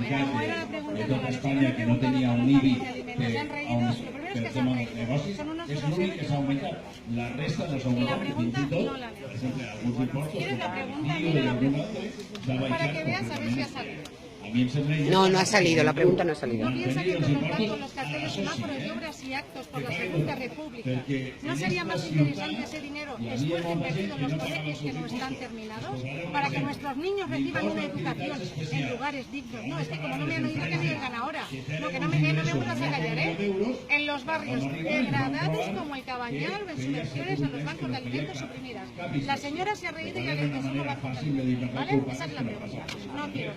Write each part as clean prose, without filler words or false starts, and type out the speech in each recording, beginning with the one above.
de tota Espanya que no tenia un IBI per tema dels negocis, és l'únic que s'ha augmentat. La resta no s'ha augmentat, fins i tot, per exemple, alguns impostos, com el bio i algun altre, s'ha baixat completament. No, no ha salido, la pregunta no ha salido. No piensa que con los carteles, semáforos y obras y actos por la Segunda República, ¿no sería más interesante ese dinero después de invertido en los colegios que no están terminados para que nuestros niños reciban una educación en lugares dignos? No, es que como no me han oído, que me digan ahora. No, que no me vuelvas a callar, ¿eh? En los barrios degradados como el Cabañal o en subvenciones a los bancos de alimentos suprimidas. La señora se ha reído y ya le decimos bancos de alimentos, ¿vale? Esa es la pregunta. No quiero.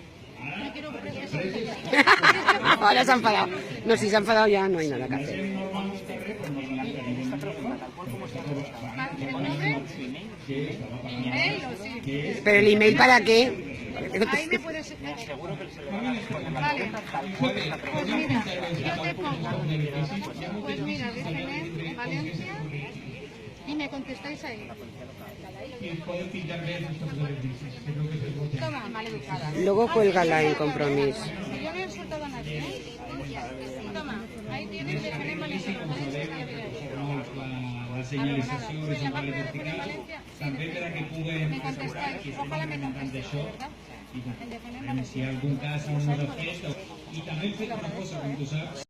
Ahora se ha enfadado. No, si se ha enfadado ya no hay nada que hacer. ¿Pero el email para qué? Ahí me puedes... Vale. Pues mira, yo te pongo. Pues mira, déjenme Valencia y me contestáis ahí. Toma, maleducada. Luego cuélgala en Compromís. Yo no he insultado a nadie, ¿eh? Toma, ahí tienes Defenem Valencia. La senyalització és en vale vertical, també per a que puguen me contestáis, ojalá me contestéis, ¿verdad? i si hi ha algun cas no de fet, i també hem fet una cosa, com tu saps,